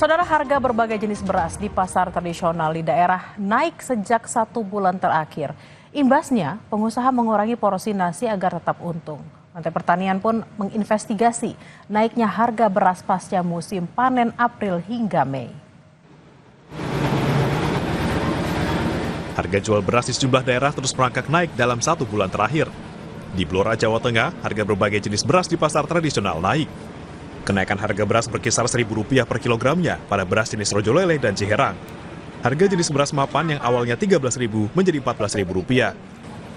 Saudara, harga berbagai jenis beras di pasar tradisional di daerah naik sejak 1 bulan terakhir. Imbasnya, pengusaha mengurangi porsi nasi agar tetap untung. Menteri Pertanian pun menginvestigasi naiknya harga beras pasca musim panen April hingga Mei. Harga jual beras di sejumlah daerah terus merangkak naik dalam 1 bulan terakhir. Di Blora, Jawa Tengah, harga berbagai jenis beras di pasar tradisional naik. Kenaikan harga beras berkisar Rp1.000 per kilogramnya pada beras jenis Rojo Lele dan Ciherang. Harga jenis beras mapan yang awalnya Rp13.000 menjadi Rp14.000.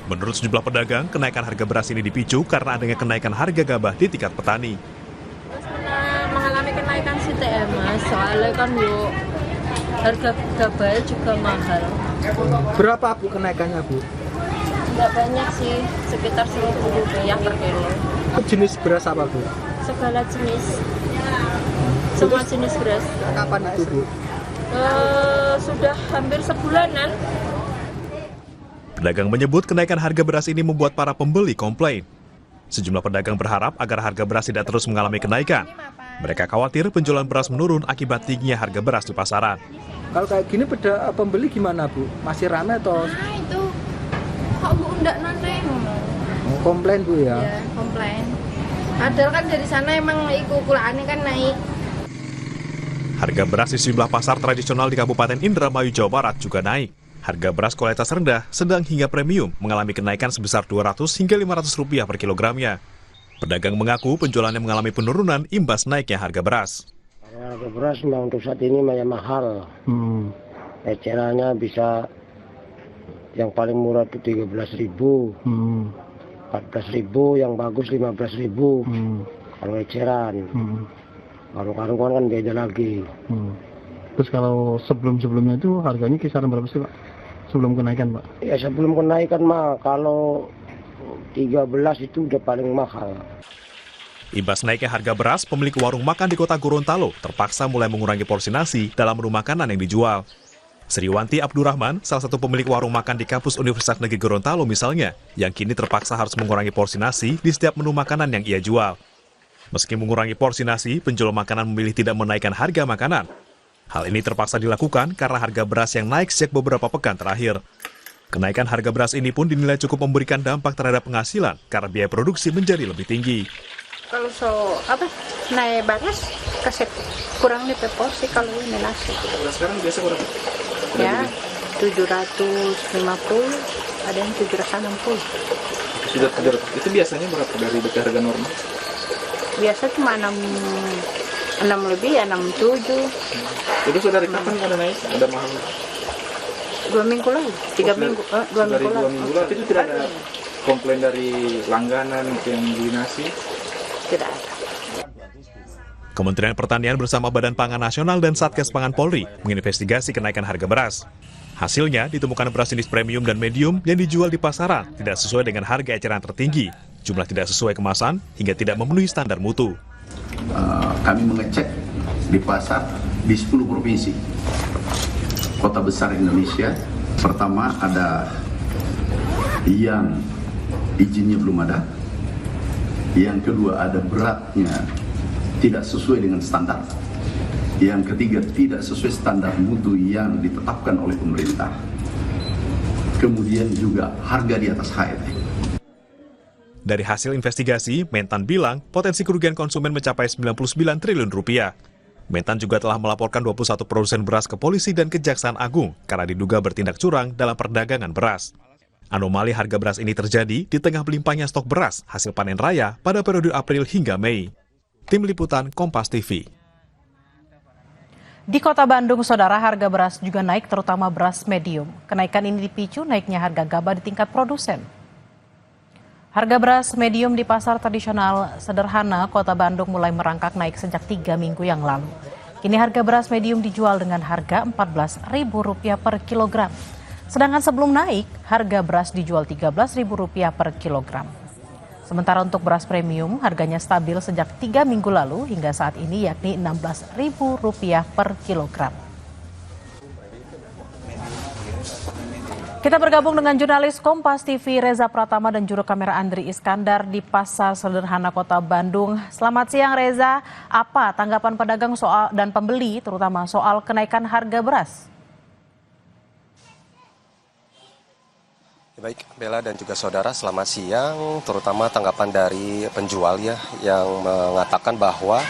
Menurut sejumlah pedagang, kenaikan harga beras ini dipicu karena adanya kenaikan harga gabah di tingkat petani. Mengalami kenaikan CTM, Mas. Soalnya kan harga gabah juga mahal. Berapa Bu kenaikannya, Bu? Nggak banyak sih, sekitar Rp1.000 per kilo. Jenis beras apa, Bu? Segala jenis, semua jenis beras. Kapan itu, Bu? Sudah hampir sebulanan. Pedagang menyebut kenaikan harga beras ini membuat para pembeli komplain. Sejumlah pedagang berharap agar harga beras tidak terus mengalami kenaikan. Mereka khawatir penjualan beras menurun akibat tingginya harga beras di pasaran. Kalau kayak gini pembeli gimana, Bu? Masih ramai atau? Nah itu, kok Bu enggak nonton? Mau komplain, Bu, ya? Ya, komplain. Padahal kan dari sana emang ikut-ikutnya kan naik. Harga beras di sejumlah pasar tradisional di Kabupaten Indramayu, Jawa Barat juga naik. Harga beras kualitas rendah, sedang hingga premium mengalami kenaikan sebesar Rp200 hingga Rp500 per kilogramnya. Pedagang mengaku penjualannya mengalami penurunan imbas naiknya harga beras. Harga beras memang untuk saat ini mahal. Ecerannya bisa yang paling murah itu Rp13.000, Rp14.000, yang bagus Rp15.000. Kalau eceran, karung-karung kan beda lagi. Terus kalau sebelum-sebelumnya itu harganya kisaran berapa sih, Pak? Sebelum kenaikan, Pak? Ya sebelum kenaikan mah kalau 13 itu udah paling mahal. Imbas naiknya harga beras, pemilik warung makan di kota Gorontalo terpaksa mulai mengurangi porsi nasi dalam menu makanan yang dijual. Sriwanti Abdurrahman, salah satu pemilik warung makan di kampus Universitas Negeri Gorontalo misalnya, yang kini terpaksa harus mengurangi porsi nasi di setiap menu makanan yang ia jual. Meski mengurangi porsi nasi, penjual makanan memilih tidak menaikkan harga makanan. Hal ini terpaksa dilakukan karena harga beras yang naik sejak beberapa pekan terakhir. Kenaikan harga beras ini pun dinilai cukup memberikan dampak terhadap penghasilan karena biaya produksi menjadi lebih tinggi. Kalau naik beras kasih kurang nih porsi kalau ini nasi. Sekarang biasa kurang? Ya, 750, ada yang 760. Sudah 700. Itu biasanya berapa dari harga normal? Biasa cuma 6 lebih ya 67. Itu sudah dari kapan ada naik? Ada mahal? 2 minggu lalu, 3 minggu, 2 minggu lalu. 2 minggu lalu itu tidak ada komplain dari langganan yang beli nasi? Tidak ada. Kementerian Pertanian bersama Badan Pangan Nasional dan Satgas Pangan Polri menginvestigasi kenaikan harga beras. Hasilnya ditemukan beras jenis premium dan medium yang dijual di pasaran tidak sesuai dengan harga eceran tertinggi, jumlah tidak sesuai kemasan hingga tidak memenuhi standar mutu. Kami mengecek di pasar di 10 provinsi kota besar Indonesia. Pertama ada yang izinnya belum ada, yang kedua ada beratnya tidak sesuai dengan standar, yang ketiga tidak sesuai standar mutu yang ditetapkan oleh pemerintah, kemudian juga harga di atas HET. Dari hasil investigasi, Mentan bilang potensi kerugian konsumen mencapai Rp99 triliun. Mentan juga telah melaporkan 21 produsen beras ke polisi dan Kejaksaan Agung karena diduga bertindak curang dalam perdagangan beras. Anomali harga beras ini terjadi di tengah melimpahnya stok beras hasil panen raya pada periode April hingga Mei. Tim Liputan Kompas TV. Di Kota Bandung, saudara, harga beras juga naik, terutama beras medium. Kenaikan ini dipicu naiknya harga gabah di tingkat produsen. Harga beras medium di pasar tradisional sederhana Kota Bandung mulai merangkak naik sejak 3 minggu yang lalu. Kini harga beras medium dijual dengan harga Rp14.000 per kilogram. Sedangkan sebelum naik, harga beras dijual Rp13.000 per kilogram. Sementara untuk beras premium, harganya stabil sejak 3 minggu lalu hingga saat ini, yakni Rp16.000 per kilogram. Kita bergabung dengan jurnalis Kompas TV Reza Pratama dan juru kamera Andri Iskandar di Pasar Sederhana Kota Bandung. Selamat siang Reza, apa tanggapan pedagang soal dan pembeli terutama soal kenaikan harga beras? Baik, Bella dan juga saudara, selamat siang. Terutama tanggapan dari penjual ya yang mengatakan bahwa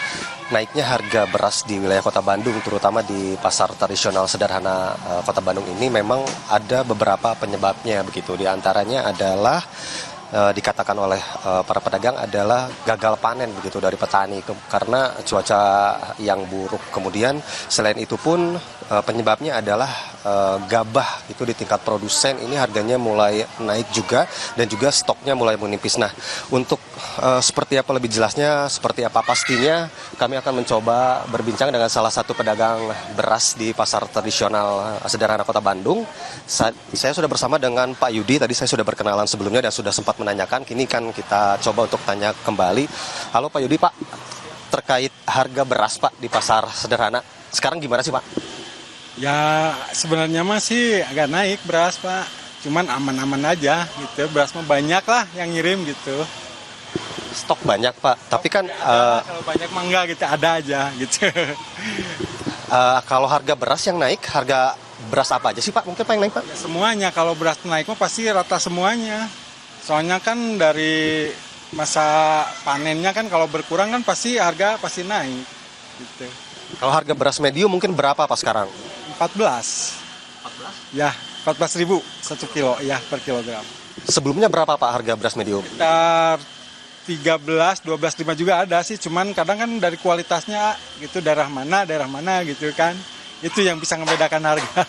naiknya harga beras di wilayah Kota Bandung, terutama di pasar tradisional sederhana Kota Bandung ini memang ada beberapa penyebabnya begitu. Di antaranya adalah dikatakan oleh para pedagang adalah gagal panen begitu dari petani karena cuaca yang buruk. Kemudian selain itu pun penyebabnya adalah gabah itu di tingkat produsen ini harganya mulai naik juga dan juga stoknya mulai menipis. Nah, untuk seperti apa lebih jelasnya, seperti apa pastinya, kami akan mencoba berbincang dengan salah satu pedagang beras di pasar tradisional sederhana Kota Bandung. Saya sudah bersama dengan Pak Yudi, tadi saya sudah berkenalan sebelumnya dan sudah sempat menanyakan, kini kan kita coba untuk tanya kembali. Halo Pak Yudi, Pak, terkait harga beras Pak di pasar sederhana, sekarang gimana sih Pak? Ya sebenarnya masih agak naik beras Pak, cuman aman-aman aja gitu, beras mah banyak lah yang ngirim gitu. Stok banyak Pak, tapi kan kalau banyak mah enggak gitu, ada aja gitu. Kalau harga beras yang naik, harga beras apa aja sih Pak? Mungkin Pak yang naik Pak? Ya, semuanya, kalau beras naik mah pasti rata semuanya. Soalnya kan dari masa panennya kan kalau berkurang kan pasti harga pasti naik gitu. Kalau harga beras medium mungkin berapa Pak sekarang? 14. Ya, 14.000 1 kilo ya per kilogram. Sebelumnya berapa Pak harga beras medium? Sekitar 13, 12,5 juga ada sih, cuman kadang kan dari kualitasnya gitu, daerah mana gitu kan. Itu yang bisa membedakan harga.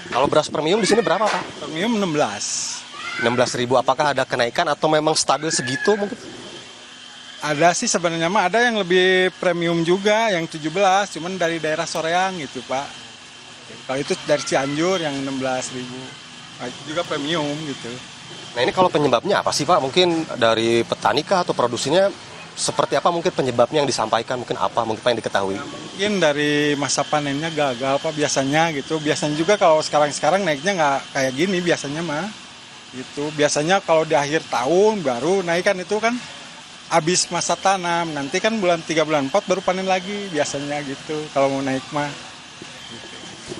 Kalau beras premium di sini berapa Pak? Premium 16. 16.000, apakah ada kenaikan atau memang stabil segitu mungkin? Ada sih sebenarnya mah, ada yang lebih premium juga, yang 17, cuman dari daerah Soreang gitu Pak. Kalau itu dari Cianjur yang 16.000, nah, itu juga premium gitu. Nah ini kalau penyebabnya apa sih Pak? Mungkin dari petani kah atau produksinya seperti apa mungkin penyebabnya yang disampaikan? Mungkin apa mungkin yang diketahui? Mungkin dari masa panennya gagal Pak biasanya gitu. Biasanya juga kalau sekarang naiknya nggak kayak gini biasanya mah. Gitu. Biasanya kalau di akhir tahun baru naik kan, itu kan habis masa tanam. Nanti kan bulan 3 bulan 4 baru panen lagi biasanya gitu kalau mau naik mah.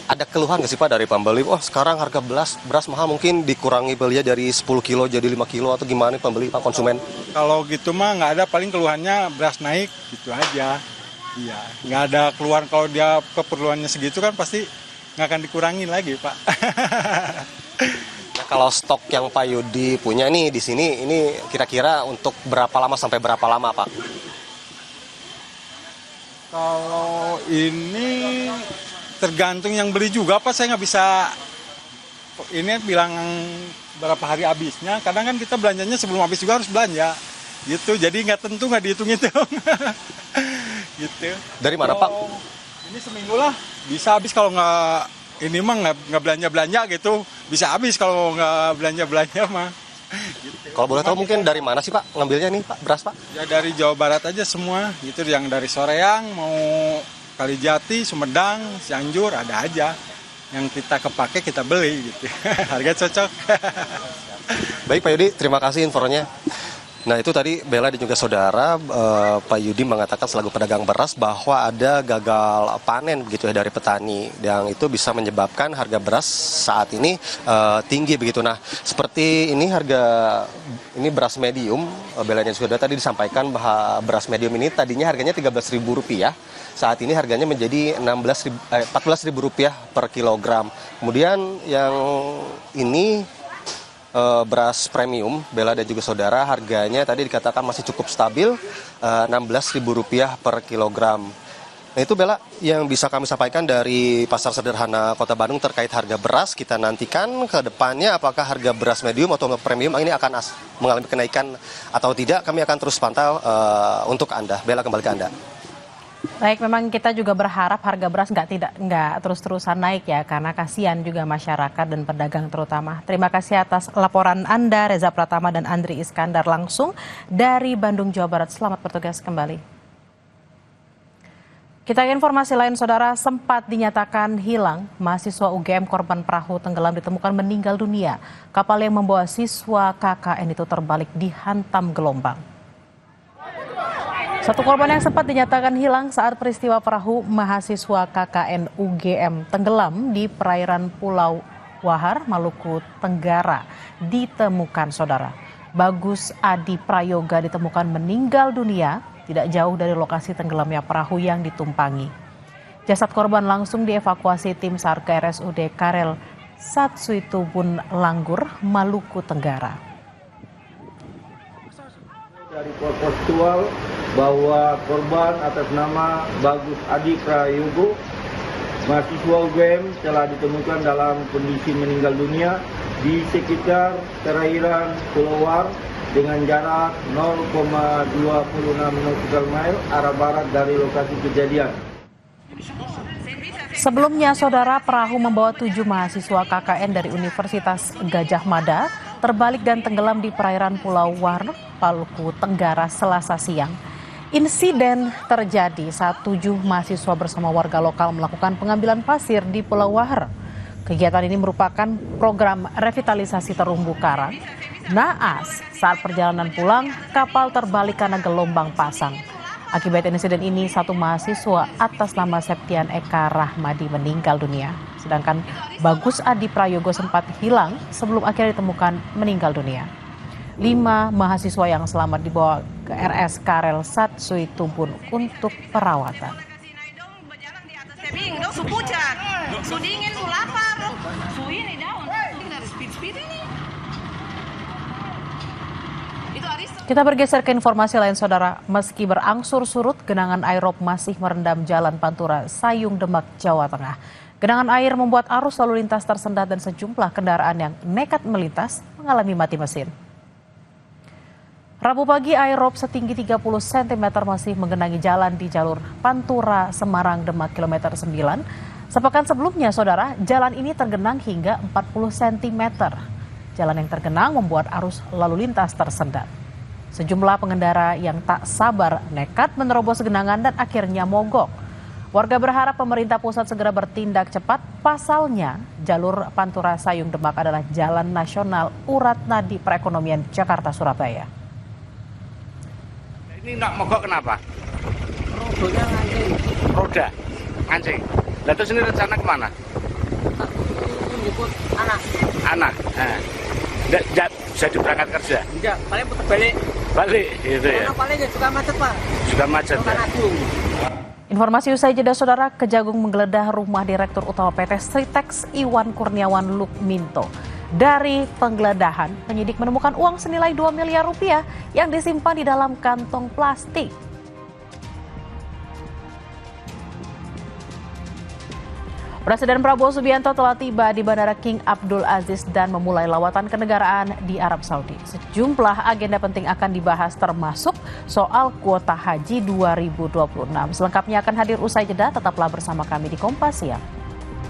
Ada keluhan nggak sih Pak dari pembeli? Wah sekarang harga beras mahal, mungkin dikurangi belinya dari 10 kilo jadi 5 kilo atau gimana pembeli Pak, konsumen? Kalau gitu mah nggak ada, paling keluhannya beras naik gitu aja. Iya, nggak ada keluhan kalau dia keperluannya segitu kan pasti nggak akan dikurangin lagi Pak. Nah, kalau stok yang Pak Yudi punya nih di sini, ini kira-kira untuk berapa lama sampai berapa lama Pak? Kalau ini tergantung yang beli juga Pak, saya nggak bisa ini bilang berapa hari habisnya. Kadang kan kita belanjanya sebelum habis juga harus belanja gitu, jadi nggak tentu, nggak dihitung-hitung. Gitu. Dari mana Pak? Ini seminggu lah bisa habis, kalau nggak ini mah nggak belanja gitu, bisa habis kalau nggak belanja mah. Gitu. Kalau boleh tahu mungkin dari mana sih Pak ngambilnya nih Pak, beras Pak? Ya dari Jawa Barat aja semua gitu, yang dari Soreang mau Kalijati, Sumedang, Cianjur, ada aja. Yang kita kepake kita beli gitu. Harga cocok. Baik Pak Yudi, terima kasih infonya. Nah itu tadi Bella dan juga saudara, Pak Yudi mengatakan selaku pedagang beras bahwa ada gagal panen begitu ya dari petani, yang itu bisa menyebabkan harga beras saat ini tinggi begitu. Nah seperti ini ini beras medium, Bella dan saudara tadi disampaikan bahwa beras medium ini tadinya harganya Rp13.000, saat ini harganya menjadi Rp14.000 per kilogram. Kemudian yang ini beras premium, Bella dan juga saudara, harganya tadi dikatakan masih cukup stabil, Rp16.000 per kilogram. Nah itu Bella yang bisa kami sampaikan dari Pasar Sederhana Kota Bandung terkait harga beras. Kita nantikan ke depannya apakah harga beras medium atau premium ini akan mengalami kenaikan atau tidak. Kami akan terus pantau untuk Anda. Bella, kembali ke Anda. Baik, memang kita juga berharap harga beras nggak terus-terusan naik ya, karena kasihan juga masyarakat dan pedagang terutama. Terima kasih atas laporan Anda, Reza Pratama dan Andri Iskandar langsung dari Bandung, Jawa Barat. Selamat bertugas kembali. Kita ke informasi lain, saudara, sempat dinyatakan hilang mahasiswa UGM korban perahu tenggelam ditemukan meninggal dunia. Kapal yang membawa siswa KKN itu terbalik dihantam gelombang. Satu korban yang sempat dinyatakan hilang saat peristiwa perahu mahasiswa KKN UGM tenggelam di perairan Pulau Wahar, Maluku Tenggara ditemukan, saudara. Bagus Adi Prayoga ditemukan meninggal dunia tidak jauh dari lokasi tenggelamnya perahu yang ditumpangi. Jasad korban langsung dievakuasi tim SAR ke RSUD Karel Satsuitubun Langgur, Maluku Tenggara. Dari postual bahwa korban atas nama Bagus Adi Prayogo, mahasiswa UGM, telah ditemukan dalam kondisi meninggal dunia di sekitar perairan Pulau War dengan jarak 0,26 nautical mile arah barat dari lokasi kejadian. Sebelumnya, saudara, perahu membawa 7 mahasiswa KKN dari Universitas Gajah Mada terbalik dan tenggelam di perairan Pulau War, Maluku Tenggara Selasa siang. Insiden terjadi saat 7 mahasiswa bersama warga lokal melakukan pengambilan pasir di Pulau War. Kegiatan ini merupakan program revitalisasi terumbu karang. Naas, saat perjalanan pulang, kapal terbalik karena gelombang pasang. Akibat insiden ini, 1 mahasiswa atas nama Septian Eka Rahmadi meninggal dunia. Sedangkan Bagus Adi Prayogo sempat hilang sebelum akhirnya ditemukan meninggal dunia. 5 mahasiswa yang selamat dibawa ke RS Karel Satsuitubun untuk perawatan. Kita bergeser ke informasi lain, saudara. Meski berangsur surut, genangan air rob masih merendam Jalan Pantura Sayung Demak, Jawa Tengah. Genangan air membuat arus lalu lintas tersendat dan sejumlah kendaraan yang nekat melintas mengalami mati mesin. Rabu pagi, air rob setinggi 30 cm masih menggenangi jalan di jalur Pantura Semarang Demak kilometer 9. Sepekan sebelumnya, saudara, jalan ini tergenang hingga 40 cm. Jalan yang tergenang membuat arus lalu lintas tersendat. Sejumlah pengendara yang tak sabar nekat menerobos genangan dan akhirnya mogok. Warga berharap pemerintah pusat segera bertindak cepat. Pasalnya, jalur Pantura Sayung Demak adalah jalan nasional urat nadi perekonomian Jakarta-Surabaya. Ini nggak mogok kenapa? Rodanya ngancing. Roda ngancing. Lah terus ini rencana kemana? Jemput anak. Anak. Nggak bisa berangkat kerja? Enggak, paling putar balik. Balik gitu ya? Karena paling suka macet, Pak. Suka macet ya? Informasi usai jeda, saudara, Kejagung menggeledah rumah Direktur Utama PT Sritex Iwan Kurniawan Lukminto. Dari penggeledahan, penyidik menemukan uang senilai 2 miliar rupiah yang disimpan di dalam kantong plastik. Presiden Prabowo Subianto telah tiba di Bandara King Abdul Aziz dan memulai lawatan kenegaraan di Arab Saudi. Sejumlah agenda penting akan dibahas termasuk soal kuota haji 2026. Selengkapnya akan hadir usai jeda, tetaplah bersama kami di Kompas Siang.